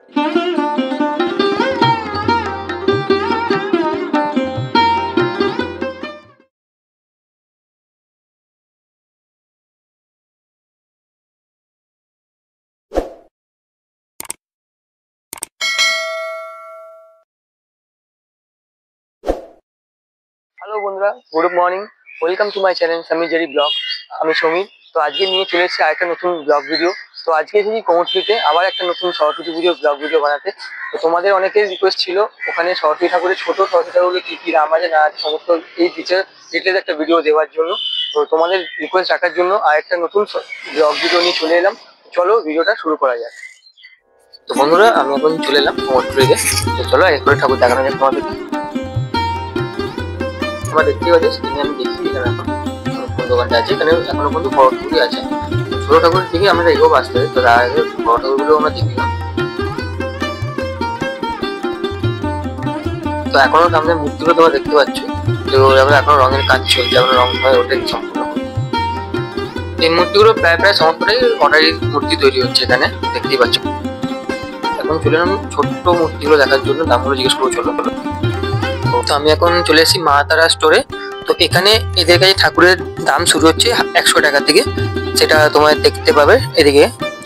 Hello বন্ধুরা, good morning. Welcome to my channel Samir Jerry blog. আমি সমীর। তো আজকে নিয়ে চলে এসেছি আরেকটা নতুন ব্লগ ভিডিও। তো আজকে এসেছি কোমরটুলিতে আবার একটা নতুন সরস্বতী পুজোর ব্লগ ভিডিও বানাতে। তো তোমাদের অনেকের রিকোয়েস্ট ছিল ওখানে সরস্বতী ঠাকুরের ছোট সরস্বতী ঠাকুরের কী কী নাম আছে না আছে সমস্ত এই ডিটেলস একটা ভিডিও দেওয়ার জন্য। তো তোমাদের রিকোয়েস্ট রাখার জন্য আরেকটা নতুন ব্লগ ভিডিও নিয়ে চলে এলাম। চলো ভিডিওটা শুরু করা যাক। তো বন্ধুরা, আমি এখন চলে এলাম কোমরটুলিতে। তো চলো এরপরে ঠাকুর দেখানো যাক তোমাদেরকে। তোমরা দেখতেই পাচ্ছ স্ক্রিনে আমি দেখছি এখানে এখন কোন দোকানটা আছে। এখানে এখনো পর্যন্ত বড় ঠাকুরই আছে। ছোট ঠাকুরের দিকে আমরা এগোবো আসতে। তো তার আগে বড় ঠাকুরগুলো আমরা দেখলাম। তো এখনো সামনে মূর্তিগুলো তোমরা দেখতে পাচ্ছ। তো আমরা এখনো রঙের কাজ চলছে, এখনো রং হয় ওটাই সম্পূর্ণ। এই মূর্তিগুলো প্রায় সমস্তটাই অর্ডারি মূর্তি তৈরি হচ্ছে এখানে, দেখতেই পাচ্ছ। এখন চলে এলাম ছোট্ট মূর্তিগুলো দেখার জন্য, দামগুলো জিজ্ঞেস করে চলো। তো আমি এখন চলে এসেছি মা তারা স্টোরে। তো এখানে এদের কাছে ঠাকুরের দাম শুরু হচ্ছে 100 টাকা থেকে, সেটা তোমার দেখতে পাবে এদিকে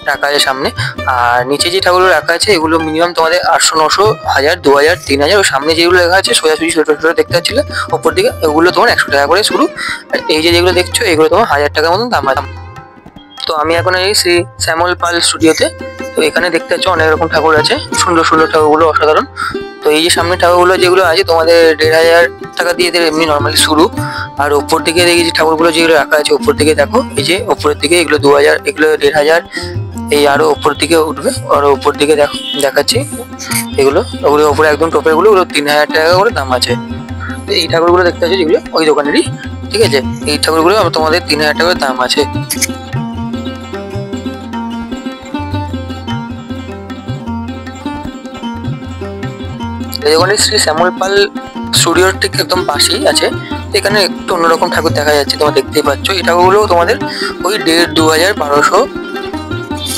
রাখা আছে সামনে। আর নিচে যে ঠাকুরগুলো রাখা আছে এগুলো মিনিমাম তোমাদের 800, 900, 1000, 2000, 3000। ও সামনে যেগুলো লেখা আছে সোজাসুজি ছোট ছোট দেখতে পাচ্ছিলে ওপর দিকে, ওগুলো তোমার 100 টাকা করে শুরু। আর এই যে যেগুলো দেখছো এগুলো তোমার 1000 টাকার মতন দাম আছে। তো আমি এখন এই শ্রী শ্যামল পাল স্টুডিওতে। তো এখানে দেখতে পাচ্ছ অনেক রকম ঠাকুর আছে, সুন্দর সুন্দর ঠাকুরগুলো অসাধারণ। তো এই যে সামনে ঠাকুরগুলো যেগুলো আছে তোমাদের 1500 টাকা দিয়ে এদের এমনি নর্মালি শুরু। আর ওপর দিকে দেখি যে ঠাকুরগুলো যেগুলো রাখা আছে ওপর দিকে দেখো, এই যে ওপরের দিকে এগুলো 2000, এগুলো 1500। এই আরো ওপর দিকে উঠবে, আরো ওপর দিকে দেখো দেখাচ্ছি এগুলো, ওগুলো ওপরে একদম টপের গুলো 3000 টাকা করে দাম আছে। তো এই ঠাকুরগুলো দেখতে পাচ্ছ যেগুলো ওই দোকানেরই, ঠিক আছে। এই ঠাকুরগুলো তোমাদের 3000 টাকা দাম আছে। এই দোকানে শ্রী শ্যামল পাল স্টুডিওর ঠিক একদম পাশেই আছে। এখানে একটু অন্যরকম ঠাকুর দেখা যাচ্ছে, তোমরা দেখতেই পাচ্ছ। এই ঠাকুরগুলো তোমাদের ওই 1500, 2000, 1200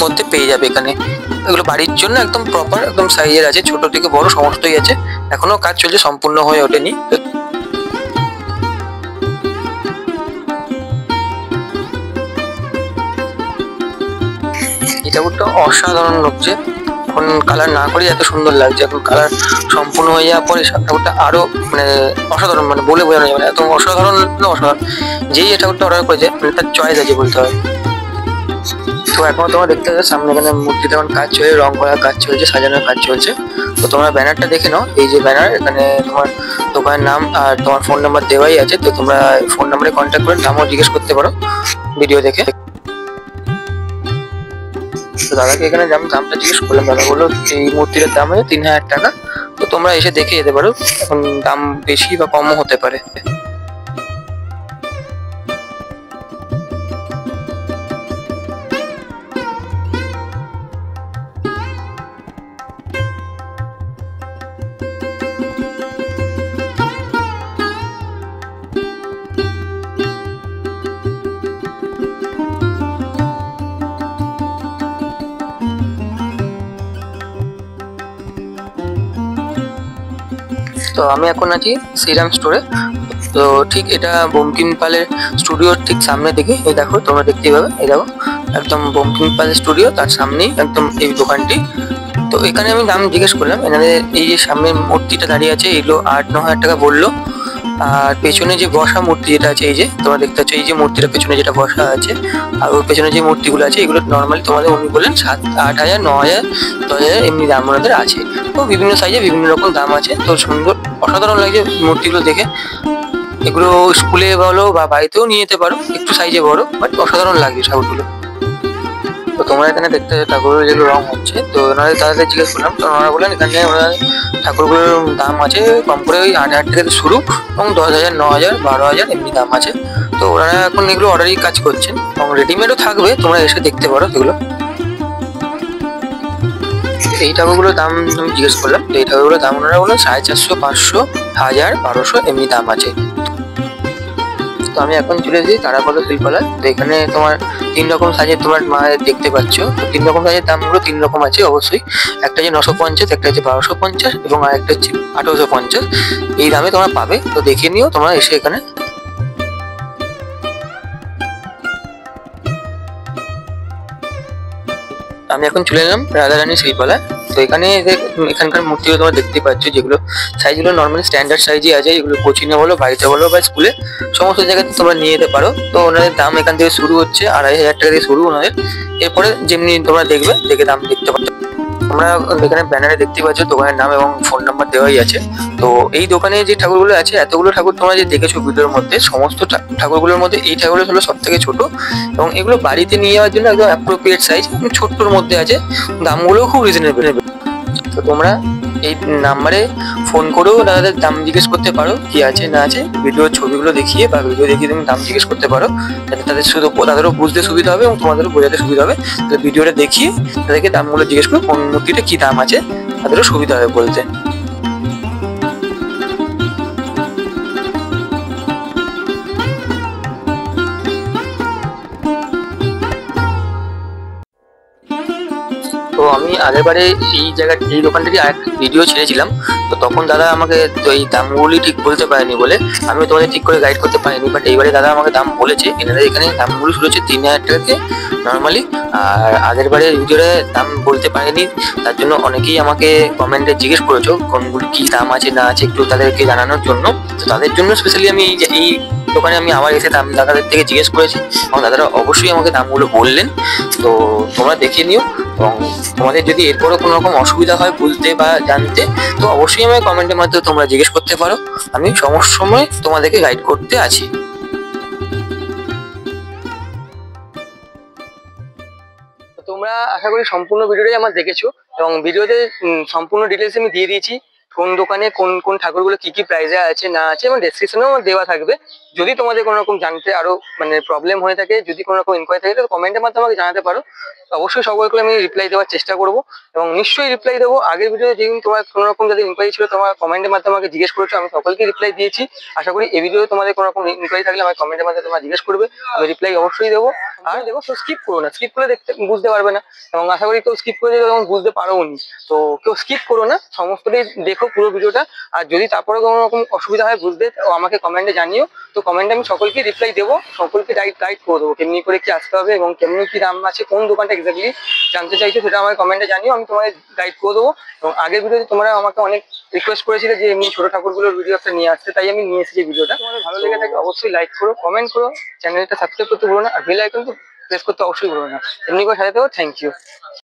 মধ্যে পেয়ে যাবে এখানে। এগুলো বাড়ির জন্য একদম প্রপার একদম সাইজের আছে, ছোট থেকে বড় সমস্তই আছে। এখনো কাজ চলছে, সম্পূর্ণ হয়ে ওঠেনি। এই ঠাকুরটা অসাধারণ লাগছে। এখন কালার না করে এত সুন্দর লাগছে, এখন কালার সম্পূর্ণ হয়ে যাওয়ার পরে ঠাকুরটা আরো মানে অসাধারণ, মানে বলে বোঝানো যাবে না, এত অসাধারণ অসাধারণ। যেই এই ঠাকুরটা অর্ডার করেছে তার চয়েস আছে বলতে হয়। তো এখন তোমরা দেখতে পাচ্ছ সামনে এখানে মূর্তিতে এখন কাজ চলছে, রং করার কাজ চলছে, সাজানোর কাজ চলছে। তো তোমরা ব্যানারটা দেখে নাও, এই যে ব্যানার, এখানে তোমার দোকানের নাম আর তোমার ফোন নাম্বার দেওয়াই আছে। তো তোমরা ফোন নাম্বারে কন্ট্যাক্ট করে নামও জিজ্ঞেস করতে পারো ভিডিও দেখে। তো দাদাকে এখানে দামটা জিজ্ঞেস করলাম, দাদা বললো এই মূর্তিটার দাম হচ্ছে 3000 টাকা। তো তোমরা এসে দেখে যেতে পারো, এখন দাম বেশি বা কমও হতে পারে। তো আমি এখন আছি শ্রীরাম স্টোরে। তো ঠিক এটা বঙ্কিম পালের স্টুডিওর ঠিক সামনে দিকে, এই দেখো তোমরা দেখতেই পাবে, এই দেখো একদম বঙ্কিম পালের স্টুডিও, তার সামনেই একদম এই দোকানটি। তো এখানে আমি দাম জিজ্ঞেস করলাম, এখানে এই যে সামনে মূর্তিটা দাঁড়িয়ে আছে এগুলো 8-9 হাজার টাকা বললো। আর পেছনে যে বসা মূর্তি যেটা আছে, এই যে তোমরা দেখতে পাচ্ছ, এই যে মূর্তিটা পেছনে যেটা বসা আছে আর ওর পেছনে যে মূর্তিগুলো আছে এগুলো নর্মালি তোমাদের উনি বললেন 7-8 হাজার, 9 হাজার, 10 হাজার এমনি দাম ওনাদের আছে। তো বিভিন্ন সাইজে বিভিন্ন রকম দাম আছে। তো সুন্দর অসাধারণ লাগছে মূর্তিগুলো দেখে। এগুলো স্কুলে বলো বা বাড়িতেও নিয়ে যেতে পারো, একটু সাইজে বড়, বাট অসাধারণ লাগছে ঠাকুরগুলো। তো তোমরা এখানে দেখতে ঠাকুরের যেগুলো রং হচ্ছে, তো ওনাদের দাদাদের জিজ্ঞেস করলাম। তো ওনারা বললেন এখানে ওনারা ঠাকুরগুলোর দাম আছে কম করে ওই 8,000 থেকে শুরু, এবং 10,000, 9,000, 12,000 এমনি দাম আছে। তো ওনারা এখন এগুলো অর্ডারই কাজ করছেন, এবং রেডিমেডও থাকবে, তোমরা এসে দেখতে পারো এগুলো। এই ঠাকুরগুলোর দাম আমি জিজ্ঞেস করলাম। তো এই ঠাকুরগুলোর দাম ওনারা বললেন 450, 500, 1000, 1200 এমনি দাম আছে। তো আমি এখন চলে এসেছি তারাপদ শিল্পালয়। তো এখানে তোমার 3 রকম সাইজের তোমার মায়ের দেখতে পাচ্ছ। তো 3 রকম সাইজের দামগুলো 3 রকম আছে অবশ্যই। একটা হচ্ছে 950, একটা হচ্ছে 1250 এবং আরেকটা হচ্ছে 1850। এই দামে তোমরা পাবে, তো দেখে নিও তোমরা এসে এখানে। আমি এখন চলে এলাম রাধারানী শিল্পালয়। তো এখানে এখানকার মূর্তিগুলো তোমরা দেখতে পাচ্ছ, যেগুলো সাইজগুলো নর্মালি স্ট্যান্ডার্ড সাইজই আছে। এগুলো কোচিনে বলো, বাড়িতে বলো বা স্কুলে, সমস্ত জায়গাতে তোমরা নিয়ে যেতে পারো। তো ওনাদের দাম এখান থেকে শুরু হচ্ছে 2500 টাকা থেকে শুরু ওনাদের। এরপরে যেমনি তোমরা দেখবে, দেখে দাম দেখতে পাচ্ছ। তোমরা এখানে ব্যানারে দেখতে পাচ্ছ দোকানের নাম এবং ফোন নাম্বার দেওয়াই আছে। তো এই দোকানে যে ঠাকুরগুলো আছে, এতগুলো ঠাকুর তোমরা যে দেখেছো ভিডিওর মধ্যে, সমস্ত ঠাকুরগুলোর মধ্যে এই ঠাকুরগুলো হলো সব থেকে ছোট এবং এগুলো বাড়িতে নিয়ে যাওয়ার জন্য একদম অ্যাপ্রোপ্রিয়েট সাইজ, ছোট্টর মধ্যে আছে। দামগুলোও খুব রিজনেবল। তো তোমরা এই নাম্বারে ফোন করেও দাদাদের দাম জিজ্ঞেস করতে পারো, কি আছে না আছে। ভিডিওর ছবিগুলো দেখিয়ে বা ভিডিও দেখিয়ে তুমি দাম জিজ্ঞেস করতে পারো, যাতে তাদেরও বুঝতে সুবিধা হবে এবং তোমাদেরও বোঝাতে সুবিধা হবে। তাহলে ভিডিওটা দেখিয়ে তাদেরকে দামগুলো জিজ্ঞেস করো, কোন মূর্তিটা কি দাম আছে, তাদেরও সুবিধা হবে বলতে। তো আমি আগেরবারে এই দোকানটারই আরেকটা ভিডিও ছেড়েছিলাম। তো তখন দাদা আমাকে তো এই দামগুলি ঠিক বলতে পারেনি বলে আমি তোমাদের ঠিক করে গাইড করতে পারিনি। বাট এইবারে দাদা আমাকে দাম বলেছে। এনাদের এখানে দামগুলো শুরু হচ্ছে 3000 টাকাতে নর্মালি। আর আগেরবারে ভিডিওতে দাম বলতে পারেনি, তার জন্য অনেকেই আমাকে কমেন্টে জিজ্ঞেস করেছো কোনগুলি কি দাম আছে না আছে, একটু তাদেরকে জানানোর জন্য। তো তাদের জন্য স্পেশালি আমি এই দোকানে আমি আবার এসে দাম দাদাদের থেকে জিজ্ঞেস করেছি এবং দাদারা অবশ্যই আমাকে দামগুলো বললেন। তো তোমরা দেখে নিও এবং তোমাদের যদি এরপরও কোনো রকম অসুবিধা হয় বুঝতে বা জানতে, তো অবশ্যই আমাকে কমেন্টের মাধ্যমে তোমরা জিজ্ঞেস করতে পারো। আমি সমস্ত সময় তোমাদেরকে গাইড করতে আছি। তো তোমরা আশা করি সম্পূর্ণ ভিডিওটাই আমার দেখেছো এবং ভিডিওতে সম্পূর্ণ ডিটেলস আমি দিয়ে দিয়েছি। কোন দোকানে কোন কোন ঠাকুরগুলো কি কি প্রাইসে আছে না আছে এবং ডেসক্রিপশনেও আমার দেওয়া থাকবে। যদি তোমাদের কোনো রকম জানতে আরো মানে প্রবলেম হয়ে থাকে, যদি কোনো রকম ইনকোয়ারি থাকে, তো কমেন্টের মাধ্যমে আমাকে জানাতে পারো। অবশ্যই সকলকে আমি রিপ্লাই দেওয়ার চেষ্টা করবো এবং নিশ্চয়ই রিপ্লাই দেবো। আগের ভিডিওতে যেদিন তোমার কোনো রকম যদি ইনকোয়ারি ছিল, তোমার কমেন্টের মাধ্যমে আমাকে জিজ্ঞেস করেছো, আমি সকলকে রিপ্লাই দিয়েছি। আশা করি এই ভিডিওতে তোমাদের কোনো রকম ইনকোয়ারি থাকলে আমার কমেন্টের মাধ্যমে তোমরা জিজ্ঞেস করবে, আমি রিপ্লাই অবশ্যই দেবো। আর দেখো, স্কিপ করো না, স্কিপ করে দেখতে বুঝতে পারবে না এবং আশা করি কেউ স্কিপ করে দিলে তখন বুঝতে পারো নি। তো কেউ স্কিপ করো না, সমস্তটাই দেখো পুরো ভিডিওটা। আর যদি তারপরে কোনো রকম অসুবিধা হয় বুঝতে, আমাকে কমেন্টে জানিও। তো কমেন্টে আমি সকলকে রিপ্লাই দেবো, সকলকে গাইড করে দেবো কেমনি করে কি আসতে হবে এবং কেমনি কি দাম আছে, কোন দোকানটা এক্স্যাক্টলি জানতে চাইছো সেটা আমার কমেন্টে জানিও, আমি তোমাদের গাইড করে দেবো। এবং আগের ভিডিওতে তোমরা আমাকে অনেক রিকোয়েস্ট করেছিলে যে এমনি ছোট ঠাকুরগুলোর ভিডিও একটা নিয়ে আসতে, তাই আমি নিয়ে এসেছি ভিডিওটা। তোমাদের ভালো লেগে থাকে অবশ্যই লাইক করো, কমেন্ট করো, চ্যানেলটা সাবস্ক্রাইব করতে ভুলো না, আর বেল আইকন তো প্রেস করতে অবশ্যই ভুলো না। এমনি করে সাথে থাকো, থ্যাংক ইউ।